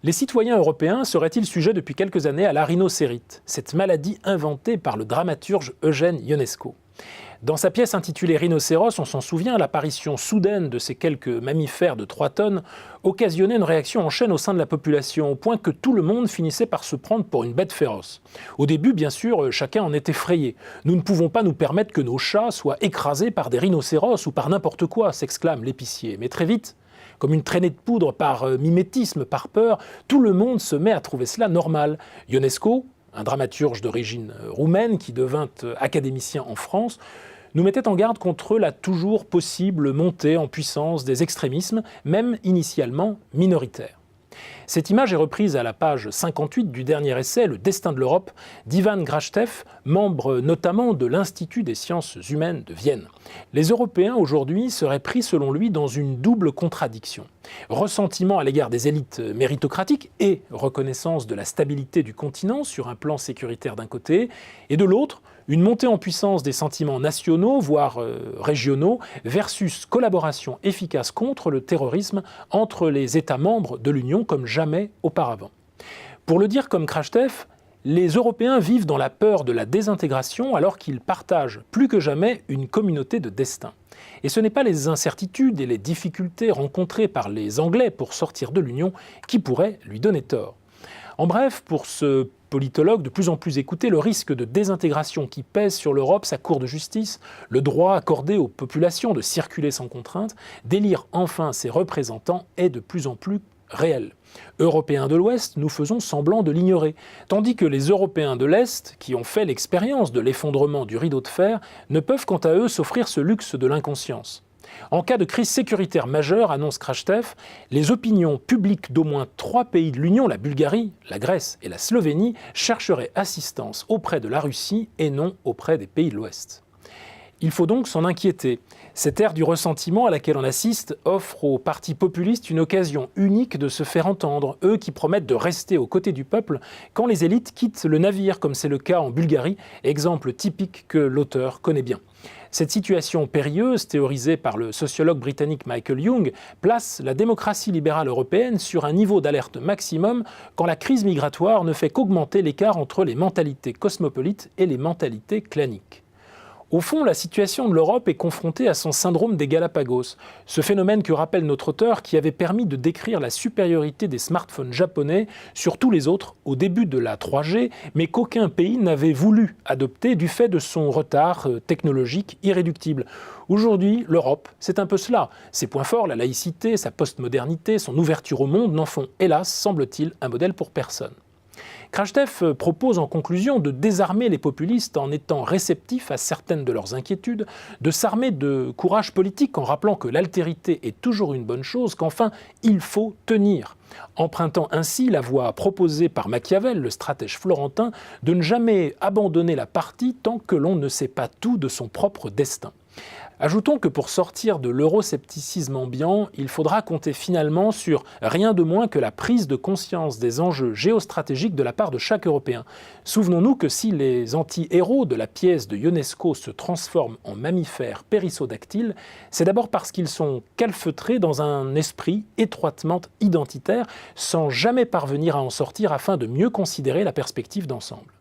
Les citoyens européens seraient-ils sujets depuis quelques années à la rhinocérite, cette maladie inventée par le dramaturge Eugène Ionesco? Dans sa pièce intitulée Rhinocéros, on s'en souvient, l'apparition soudaine de ces quelques mammifères de 3 tonnes occasionnait une réaction en chaîne au sein de la population, au point que tout le monde finissait par se prendre pour une bête féroce. Au début, bien sûr, chacun en est effrayé. Nous ne pouvons pas nous permettre que nos chats soient écrasés par des rhinocéros ou par n'importe quoi, s'exclame l'épicier. Mais très vite, comme une traînée de poudre par mimétisme, par peur, tout le monde se met à trouver cela normal. Ionesco, un dramaturge d'origine roumaine qui devint académicien en France, nous mettait en garde contre la toujours possible montée en puissance des extrémismes, même initialement minoritaires. Cette image est reprise à la page 58 du dernier essai, Le destin de l'Europe, d'Ivan Grachtev, membre notamment de l'Institut des sciences humaines de Vienne. Les Européens aujourd'hui seraient pris selon lui dans une double contradiction. Ressentiment à l'égard des élites méritocratiques et reconnaissance de la stabilité du continent sur un plan sécuritaire d'un côté, et de l'autre, une montée en puissance des sentiments nationaux, voire régionaux, versus collaboration efficace contre le terrorisme entre les États membres de l'Union comme jamais auparavant. Pour le dire comme Grachtev, les Européens vivent dans la peur de la désintégration alors qu'ils partagent plus que jamais une communauté de destin. Et ce n'est pas les incertitudes et les difficultés rencontrées par les Anglais pour sortir de l'Union qui pourraient lui donner tort. En bref, pour ce politologue de plus en plus écouté, le risque de désintégration qui pèse sur l'Europe, sa cour de justice, le droit accordé aux populations de circuler sans contrainte, d'élire enfin ses représentants est de plus en plus réel. Européens de l'Ouest, nous faisons semblant de l'ignorer, tandis que les Européens de l'Est, qui ont fait l'expérience de l'effondrement du rideau de fer, ne peuvent quant à eux s'offrir ce luxe de l'inconscience. En cas de crise sécuritaire majeure, annonce Grachtev, les opinions publiques d'au moins 3 pays de l'Union, la Bulgarie, la Grèce et la Slovénie, chercheraient assistance auprès de la Russie et non auprès des pays de l'Ouest. Il faut donc s'en inquiéter. Cette ère du ressentiment à laquelle on assiste offre aux partis populistes une occasion unique de se faire entendre, eux qui promettent de rester aux côtés du peuple quand les élites quittent le navire, comme c'est le cas en Bulgarie, exemple typique que l'auteur connaît bien. Cette situation périlleuse, théorisée par le sociologue britannique Michael Young, place la démocratie libérale européenne sur un niveau d'alerte maximum quand la crise migratoire ne fait qu'augmenter l'écart entre les mentalités cosmopolites et les mentalités claniques. Au fond, la situation de l'Europe est confrontée à son syndrome des Galapagos, ce phénomène que rappelle notre auteur qui avait permis de décrire la supériorité des smartphones japonais sur tous les autres au début de la 3G, mais qu'aucun pays n'avait voulu adopter du fait de son retard technologique irréductible. Aujourd'hui, l'Europe, c'est un peu cela. Ses points forts, la laïcité, sa postmodernité, son ouverture au monde n'en font, hélas, semble-t-il, un modèle pour personne. Grachtev propose en conclusion de désarmer les populistes en étant réceptif à certaines de leurs inquiétudes, de s'armer de courage politique en rappelant que l'altérité est toujours une bonne chose, qu'enfin il faut tenir, empruntant ainsi la voie proposée par Machiavel, le stratège florentin, de ne jamais abandonner la partie tant que l'on ne sait pas tout de son propre destin. Ajoutons que pour sortir de l'euroscepticisme ambiant, il faudra compter finalement sur rien de moins que la prise de conscience des enjeux géostratégiques de la part de chaque Européen. Souvenons-nous que si les anti-héros de la pièce de Ionesco se transforment en mammifères périssodactyles, c'est d'abord parce qu'ils sont calfeutrés dans un esprit étroitement identitaire, sans jamais parvenir à en sortir afin de mieux considérer la perspective d'ensemble.